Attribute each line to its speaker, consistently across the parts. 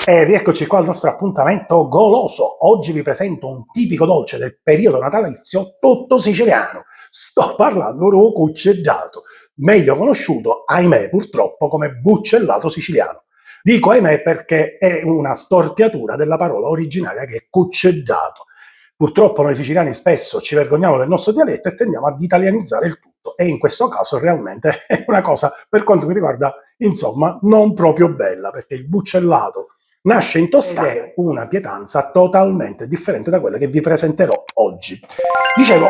Speaker 1: E rieccoci qua al nostro appuntamento goloso. Oggi vi presento un tipico dolce del periodo natalizio tutto siciliano. Sto parlando del cuccegiato, meglio conosciuto, ahimè, purtroppo, come buccellato siciliano. Dico ahimè perché è una storpiatura della parola originaria che è cucceggiato. Purtroppo noi siciliani spesso ci vergogniamo del nostro dialetto e tendiamo ad italianizzare il tutto, e in questo caso realmente è una cosa, per quanto mi riguarda, insomma, non proprio bella, perché il buccellato nasce in Toscana ed è una pietanza totalmente differente da quella che vi presenterò oggi. Dicevo,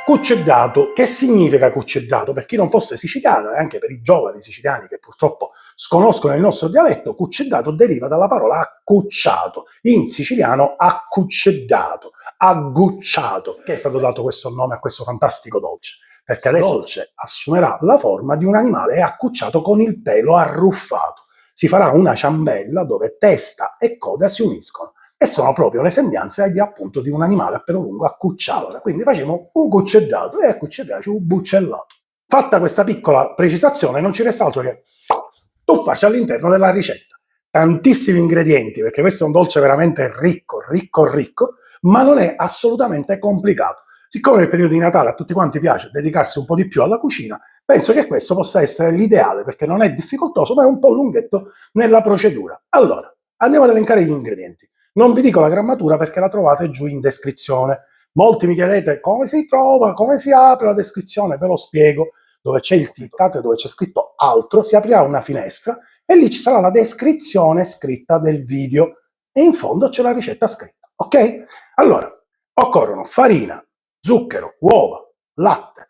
Speaker 1: cuccedato. Che significa cuccedato? Per chi non fosse siciliano e anche per i giovani siciliani che purtroppo sconoscono il nostro dialetto, cuccedato deriva dalla parola accucciato, in siciliano accuccedato, aggucciato, che è stato dato questo nome a questo fantastico dolce, perché adesso il dolce assumerà la forma di un animale accucciato con il pelo arruffato. Si farà una ciambella dove testa e coda si uniscono e sono proprio le sembianze appunto di un animale a pelo lungo accucciato. Quindi facciamo un cuccedato e a cuccedato un buccellato. Fatta questa piccola precisazione, non ci resta altro che tuffarci all'interno della ricetta. Tantissimi ingredienti, perché questo è un dolce veramente ricco, ma non è assolutamente complicato. Siccome nel periodo di Natale a tutti quanti piace dedicarsi un po' di più alla cucina, penso che questo possa essere l'ideale, perché non è difficoltoso, ma è un po' lunghetto nella procedura. Allora, andiamo ad elencare gli ingredienti. Non vi dico la grammatura perché la trovate giù in descrizione. Molti mi chiedete come si trova, come si apre la descrizione, ve lo spiego. Dove c'è il titolo, dove c'è scritto altro, si aprirà una finestra e lì ci sarà la descrizione scritta del video e in fondo c'è la ricetta scritta, ok? Allora, occorrono farina, zucchero, uova, latte,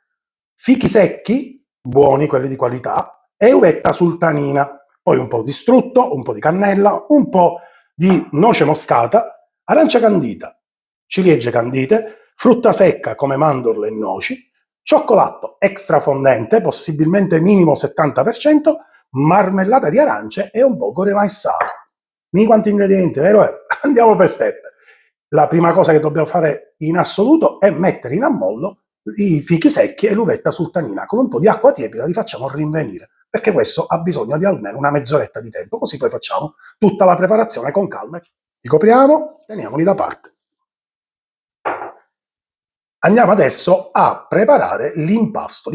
Speaker 1: fichi secchi, buoni, quelli di qualità, e uvetta sultanina, poi un po' di strutto, un po' di cannella, un po' di noce moscata, arancia candita, ciliegie candite, frutta secca come mandorle e noci, cioccolato extra fondente, possibilmente minimo 70%, marmellata di arance e un po' crema e sale. Quindi quanti ingredienti, vero? Andiamo per step. La prima cosa che dobbiamo fare in assoluto è mettere in ammollo i fichi secchi e l'uvetta sultanina. Con un po' di acqua tiepida li facciamo rinvenire, perché questo ha bisogno di almeno una mezz'oretta di tempo, così poi facciamo tutta la preparazione con calma. Li copriamo, teniamoli da parte. Andiamo adesso a preparare l'impasto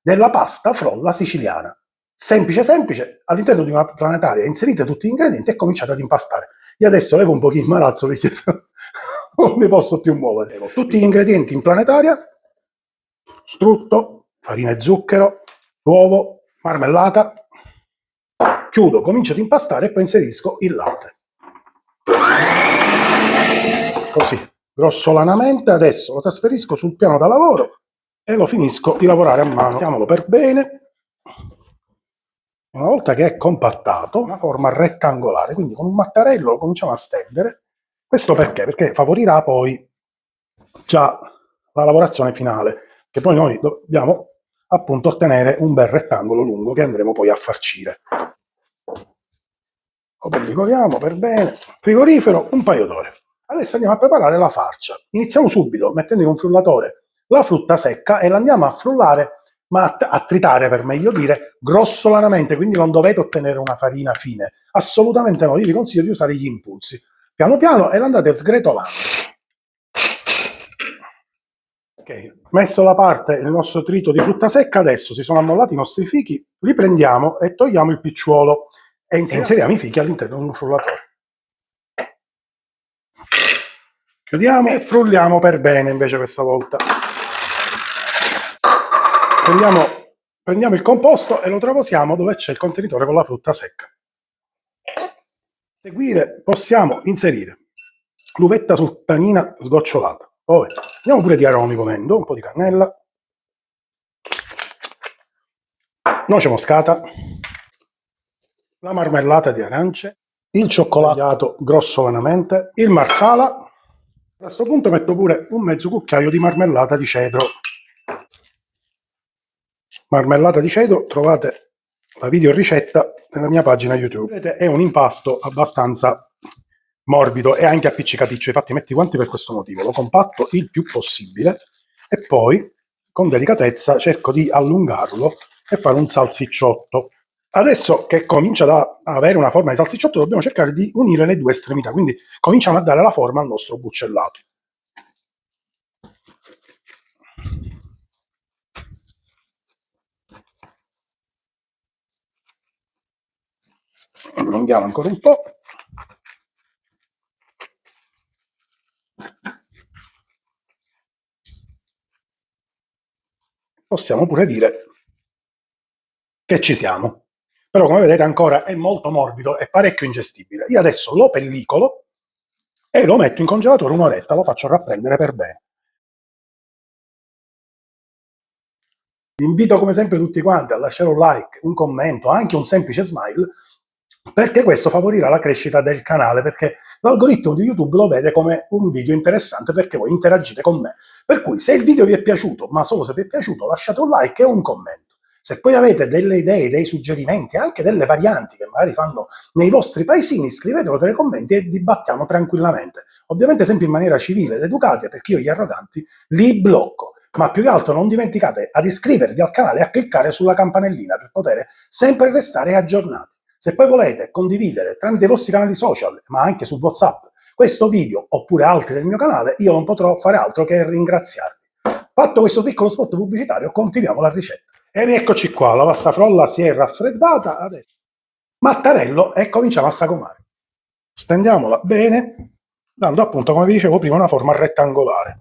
Speaker 1: della pasta frolla siciliana. Semplice, all'interno di una planetaria inserite tutti gli ingredienti e cominciate ad impastare. Io adesso levo un pochino il imbarazzo perché non mi posso più muovere. Tutti gli ingredienti in planetaria: strutto, farina e zucchero, uovo, marmellata. Chiudo, comincio ad impastare e poi inserisco il latte. Così, grossolanamente. Adesso lo trasferisco sul piano da lavoro e lo finisco di lavorare a mano. Mettiamolo per bene. Una volta che è compattato, una forma rettangolare, quindi con un mattarello lo cominciamo a stendere. Questo perché? Perché favorirà poi già la lavorazione finale, che poi noi dobbiamo appunto ottenere un bel rettangolo lungo che andremo poi a farcire. Lo pellicoliamo per bene. Frigorifero un paio d'ore. Adesso andiamo a preparare la farcia. Iniziamo subito mettendo in un frullatore la frutta secca e la andiamo a frullare, ma a tritare per meglio dire, grossolanamente, quindi non dovete ottenere una farina fine. Assolutamente no, io vi consiglio di usare gli impulsi. Piano piano e l'andate sgretolando. Ok, messo da parte il nostro trito di frutta secca, adesso si sono ammollati i nostri fichi, li prendiamo e togliamo il picciuolo e inseriamo i fichi all'interno di un frullatore. Chiudiamo e frulliamo per bene invece questa volta. Prendiamo il composto e lo traposiamo dove c'è il contenitore con la frutta secca. Seguire possiamo inserire l'uvetta sultanina sgocciolata. Poi andiamo pure di aromi ponendo un po' di cannella, noce moscata, la marmellata di arance, il cioccolato grossolanamente, il marsala. A questo punto metto pure un mezzo cucchiaio di marmellata di cedro. Marmellata di cedro, trovate la video ricetta nella mia pagina YouTube. Vedete, è un impasto abbastanza morbido e anche appiccicaticcio, infatti metti i guanti per questo motivo. Lo compatto il più possibile e poi con delicatezza cerco di allungarlo e fare un salsicciotto. Adesso che comincia ad avere una forma di salsicciotto, dobbiamo cercare di unire le due estremità, quindi cominciamo a dare la forma al nostro buccellato. Allunghiamo ancora un po'. Possiamo pure dire che ci siamo. Però come vedete ancora è molto morbido e parecchio ingestibile. Io adesso lo pellicolo e lo metto in congelatore un'oretta, lo faccio rapprendere per bene. Vi invito come sempre tutti quanti a lasciare un like, un commento, anche un semplice smile, perché questo favorirà la crescita del canale, perché l'algoritmo di YouTube lo vede come un video interessante perché voi interagite con me. Per cui se il video vi è piaciuto, ma solo se vi è piaciuto, lasciate un like e un commento. Se poi avete delle idee, dei suggerimenti, anche delle varianti che magari fanno nei vostri paesini, scrivetelo nei commenti e dibattiamo tranquillamente. Ovviamente sempre in maniera civile ed educata, perché io gli arroganti li blocco. Ma più che altro non dimenticate ad iscrivervi al canale e a cliccare sulla campanellina per poter sempre restare aggiornati. Se poi volete condividere tramite i vostri canali social, ma anche su WhatsApp, questo video oppure altri del mio canale, io non potrò fare altro che ringraziarvi. Fatto questo piccolo spot pubblicitario, continuiamo la ricetta. E rieccoci qua, la pasta frolla si è raffreddata, adesso mattarello e cominciamo a sagomare. Stendiamola bene, dando appunto, come vi dicevo prima, una forma rettangolare.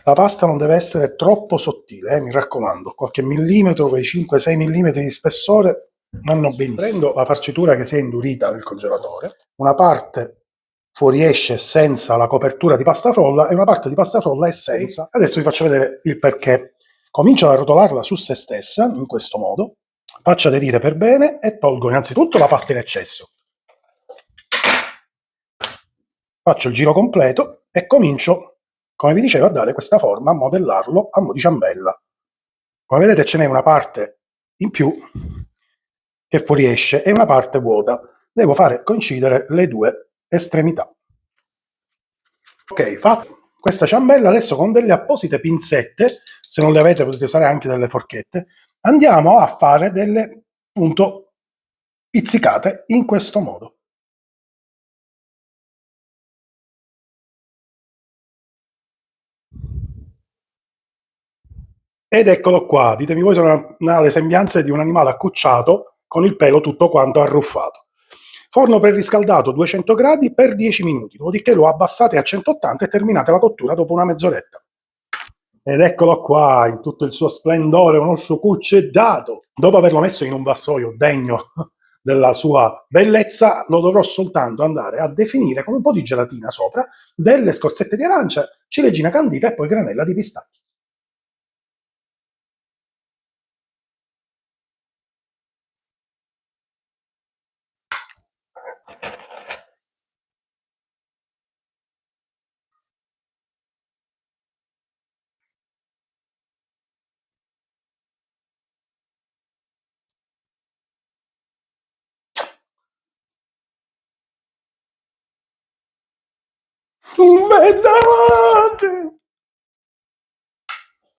Speaker 1: La pasta non deve essere troppo sottile, mi raccomando, qualche millimetro, quei 5-6 mm di spessore vanno benissimo. Prendo la farcitura che si è indurita nel congelatore, una parte fuoriesce senza la copertura di pasta frolla e una parte di pasta frolla è senza. Adesso vi faccio vedere il perché. Comincio a rotolarla su se stessa, in questo modo, faccio aderire per bene e tolgo innanzitutto la pasta in eccesso. Faccio il giro completo e comincio, come vi dicevo, a dare questa forma, a modellarlo a mo' di ciambella. Come vedete ce n'è una parte in più che fuoriesce e una parte vuota. Devo fare coincidere le due estremità. Ok, fatto questa ciambella, adesso con delle apposite pinzette, se non le avete potete usare anche delle forchette, andiamo a fare delle, appunto, pizzicate in questo modo. Ed eccolo qua, ditemi voi se non ha le sembianze di un animale accucciato con il pelo tutto quanto arruffato. Forno preriscaldato 200 gradi per 10 minuti, dopodiché lo abbassate a 180 e terminate la cottura dopo una mezz'oretta. Ed eccolo qua, in tutto il suo splendore, uno sciucuccedato. Dopo averlo messo in un vassoio degno della sua bellezza, lo dovrò soltanto andare a definire con un po' di gelatina sopra, delle scorzette di arancia, ciliegina candita e poi granella di pistacchio. Un